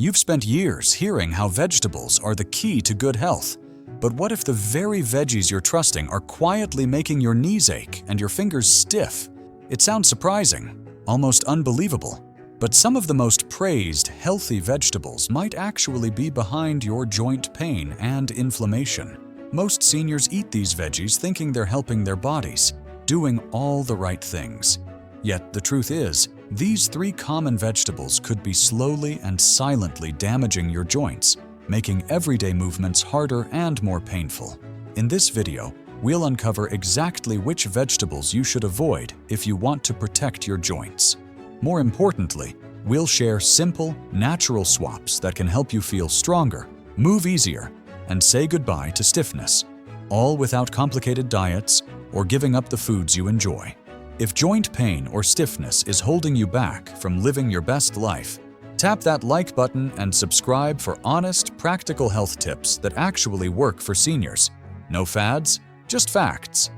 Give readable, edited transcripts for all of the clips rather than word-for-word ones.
You've spent years hearing how vegetables are the key to good health. But what if the very veggies you're trusting are quietly making your knees ache and your fingers stiff? It sounds surprising, almost unbelievable. But some of the most praised healthy vegetables might actually be behind your joint pain and inflammation. Most seniors eat these veggies thinking they're helping their bodies, doing all the right things. Yet the truth is, these 3 common vegetables could be slowly and silently damaging your joints, making everyday movements harder and more painful. In this video, we'll uncover exactly which vegetables you should avoid if you want to protect your joints. More importantly, we'll share simple, natural swaps that can help you feel stronger, move easier, and say goodbye to stiffness, all without complicated diets or giving up the foods you enjoy. If joint pain or stiffness is holding you back from living your best life, tap that like button and subscribe for honest, practical health tips that actually work for seniors. No fads, just facts.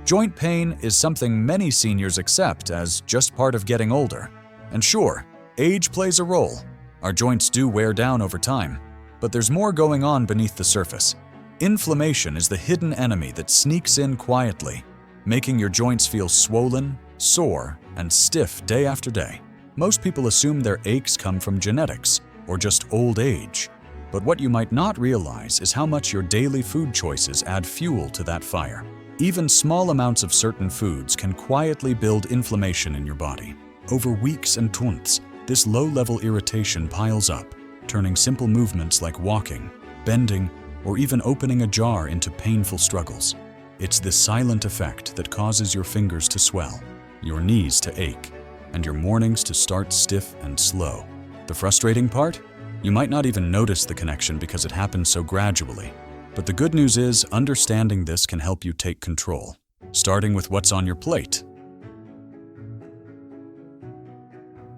Joint pain is something many seniors accept as just part of getting older. And sure, age plays a role. Our joints do wear down over time, but there's more going on beneath the surface. Inflammation is the hidden enemy that sneaks in quietly, making your joints feel swollen, sore, and stiff day after day. Most people assume their aches come from genetics or just old age. But what you might not realize is how much your daily food choices add fuel to that fire. Even small amounts of certain foods can quietly build inflammation in your body. Over weeks and months, this low-level irritation piles up, turning simple movements like walking, bending, or even opening a jar into painful struggles. It's this silent effect that causes your fingers to swell, your knees to ache, and your mornings to start stiff and slow. The frustrating part? You might not even notice the connection because it happens so gradually. But the good news is, understanding this can help you take control, starting with what's on your plate.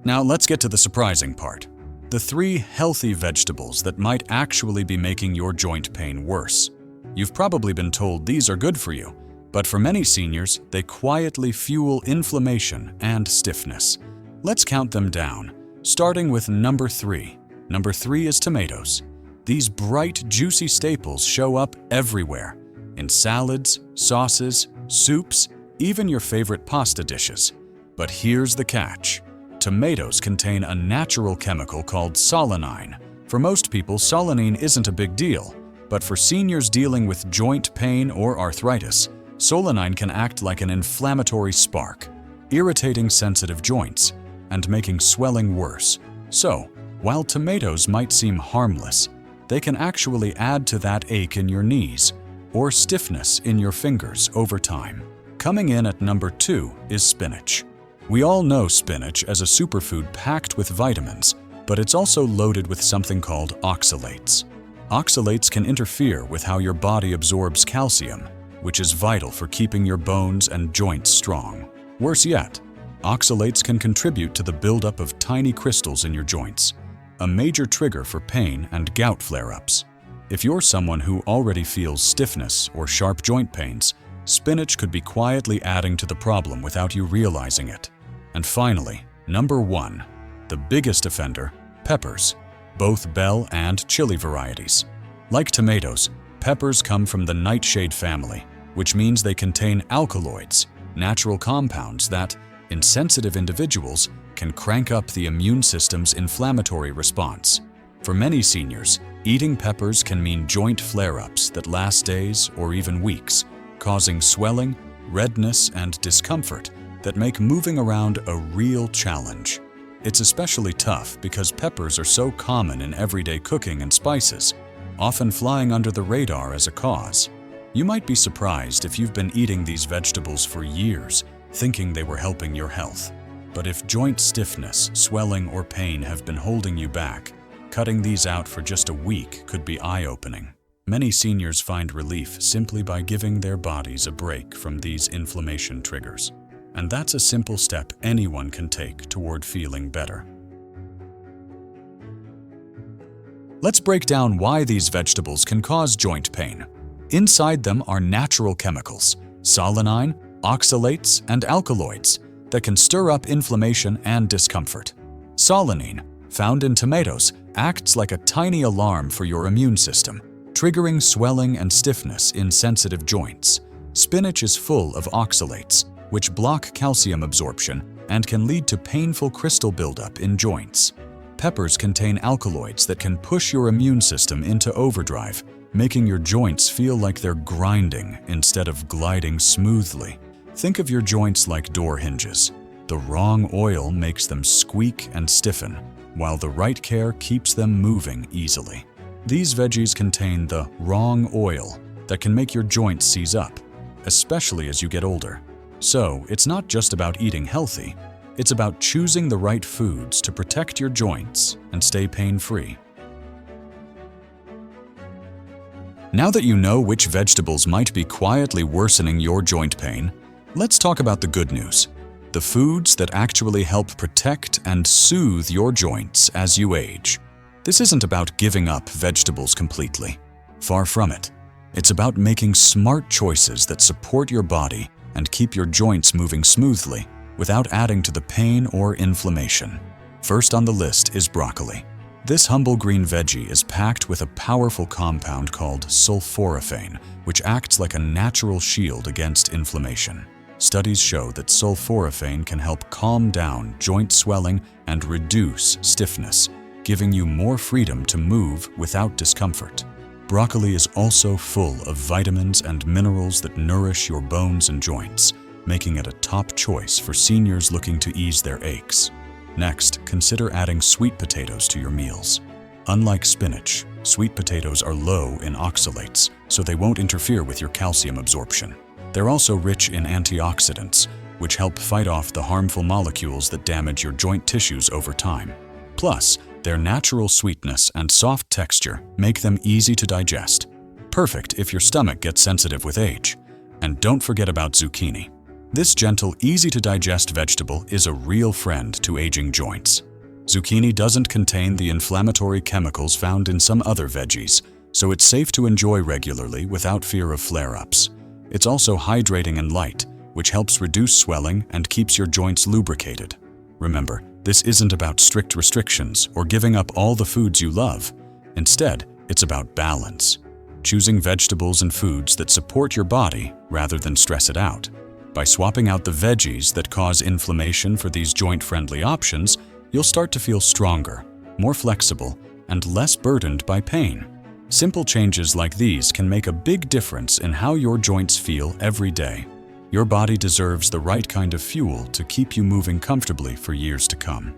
Now let's get to the surprising part. The 3 healthy vegetables that might actually be making your joint pain worse. You've probably been told these are good for you, but for many seniors, they quietly fuel inflammation and stiffness. Let's count them down, starting with number 3. Number 3 is tomatoes. These bright, juicy staples show up everywhere, in salads, sauces, soups, even your favorite pasta dishes. But here's the catch. Tomatoes contain a natural chemical called solanine. For most people, solanine isn't a big deal, but for seniors dealing with joint pain or arthritis, solanine can act like an inflammatory spark, irritating sensitive joints and making swelling worse. So, while tomatoes might seem harmless, they can actually add to that ache in your knees or stiffness in your fingers over time. Coming in at number 2 is spinach. We all know spinach as a superfood packed with vitamins, but it's also loaded with something called oxalates. Oxalates can interfere with how your body absorbs calcium, which is vital for keeping your bones and joints strong. Worse yet, oxalates can contribute to the buildup of tiny crystals in your joints, a major trigger for pain and gout flare-ups. If you're someone who already feels stiffness or sharp joint pains, spinach could be quietly adding to the problem without you realizing it. And finally, number 1, the biggest offender, peppers, both bell and chili varieties. Like tomatoes, peppers come from the nightshade family, which means they contain alkaloids, natural compounds that, in sensitive individuals, can crank up the immune system's inflammatory response. For many seniors, eating peppers can mean joint flare-ups that last days or even weeks, causing swelling, redness, and discomfort that make moving around a real challenge. It's especially tough because peppers are so common in everyday cooking and spices, often flying under the radar as a cause. You might be surprised if you've been eating these vegetables for years, thinking they were helping your health. But if joint stiffness, swelling, or pain have been holding you back, cutting these out for just a week could be eye-opening. Many seniors find relief simply by giving their bodies a break from these inflammation triggers. And that's a simple step anyone can take toward feeling better. Let's break down why these vegetables can cause joint pain. Inside them are natural chemicals, solanine, oxalates, and alkaloids, that can stir up inflammation and discomfort. Solanine, found in tomatoes, acts like a tiny alarm for your immune system, triggering swelling and stiffness in sensitive joints. Spinach is full of oxalates, which block calcium absorption and can lead to painful crystal buildup in joints. Peppers contain alkaloids that can push your immune system into overdrive, making your joints feel like they're grinding instead of gliding smoothly. Think of your joints like door hinges. The wrong oil makes them squeak and stiffen, while the right care keeps them moving easily. These veggies contain the wrong oil that can make your joints seize up, especially as you get older. So, it's not just about eating healthy, it's about choosing the right foods to protect your joints and stay pain-free. Now that you know which vegetables might be quietly worsening your joint pain, let's talk about the good news. The foods that actually help protect and soothe your joints as you age. This isn't about giving up vegetables completely. Far from it. It's about making smart choices that support your body and keep your joints moving smoothly without adding to the pain or inflammation. First on the list is broccoli. This humble green veggie is packed with a powerful compound called sulforaphane, which acts like a natural shield against inflammation. Studies show that sulforaphane can help calm down joint swelling and reduce stiffness, giving you more freedom to move without discomfort. Broccoli is also full of vitamins and minerals that nourish your bones and joints, making it a top choice for seniors looking to ease their aches. Next, consider adding sweet potatoes to your meals. Unlike spinach, sweet potatoes are low in oxalates, so they won't interfere with your calcium absorption. They're also rich in antioxidants, which help fight off the harmful molecules that damage your joint tissues over time. Plus, their natural sweetness and soft texture make them easy to digest. Perfect if your stomach gets sensitive with age. And don't forget about zucchini. This gentle, easy-to-digest vegetable is a real friend to aging joints. Zucchini doesn't contain the inflammatory chemicals found in some other veggies, so it's safe to enjoy regularly without fear of flare-ups. It's also hydrating and light, which helps reduce swelling and keeps your joints lubricated. Remember, this isn't about strict restrictions or giving up all the foods you love. Instead, it's about balance. Choosing vegetables and foods that support your body rather than stress it out. By swapping out the veggies that cause inflammation for these joint-friendly options, you'll start to feel stronger, more flexible, and less burdened by pain. Simple changes like these can make a big difference in how your joints feel every day. Your body deserves the right kind of fuel to keep you moving comfortably for years to come.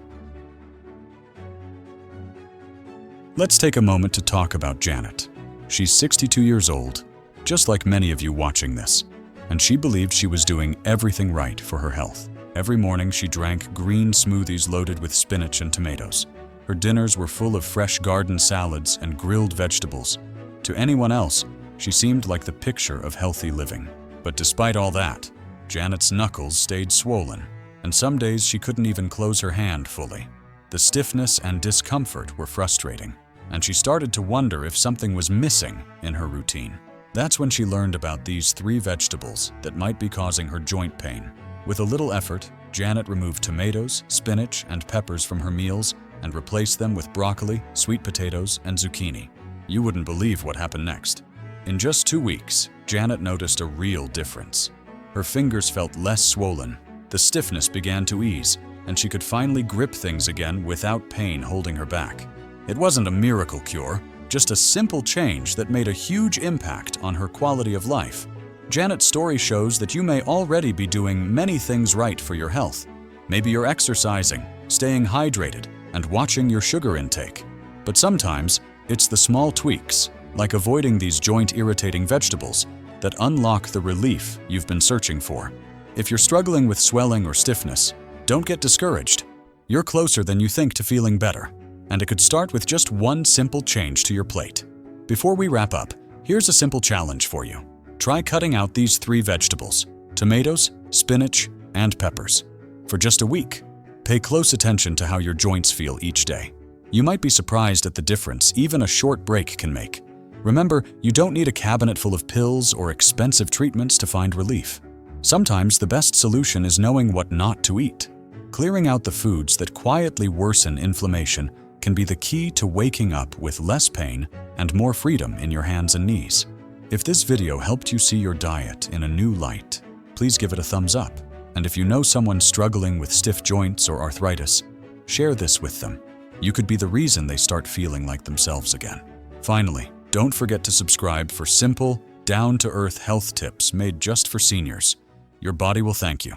Let's take a moment to talk about Janet. She's 62 years old, just like many of you watching this, and she believed she was doing everything right for her health. Every morning she drank green smoothies loaded with spinach and tomatoes. Her dinners were full of fresh garden salads and grilled vegetables. To anyone else, she seemed like the picture of healthy living. But despite all that, Janet's knuckles stayed swollen, and some days she couldn't even close her hand fully. The stiffness and discomfort were frustrating, and she started to wonder if something was missing in her routine. That's when she learned about these 3 vegetables that might be causing her joint pain. With a little effort, Janet removed tomatoes, spinach, and peppers from her meals and replaced them with broccoli, sweet potatoes, and zucchini. You wouldn't believe what happened next. In just 2 weeks, Janet noticed a real difference. Her fingers felt less swollen, the stiffness began to ease, and she could finally grip things again without pain holding her back. It wasn't a miracle cure, just a simple change that made a huge impact on her quality of life. Janet's story shows that you may already be doing many things right for your health. Maybe you're exercising, staying hydrated, and watching your sugar intake. But sometimes, it's the small tweaks, like avoiding these joint-irritating vegetables, that unlock the relief you've been searching for. If you're struggling with swelling or stiffness, don't get discouraged. You're closer than you think to feeling better, and it could start with just one simple change to your plate. Before we wrap up, here's a simple challenge for you. Try cutting out these 3 vegetables: tomatoes, spinach, and peppers. For just a week, pay close attention to how your joints feel each day. You might be surprised at the difference even a short break can make. Remember, you don't need a cabinet full of pills or expensive treatments to find relief. Sometimes the best solution is knowing what not to eat. Clearing out the foods that quietly worsen inflammation can be the key to waking up with less pain and more freedom in your hands and knees. If this video helped you see your diet in a new light, please give it a thumbs up. And if you know someone struggling with stiff joints or arthritis, share this with them. You could be the reason they start feeling like themselves again. Finally, don't forget to subscribe for simple, down-to-earth health tips made just for seniors. Your body will thank you.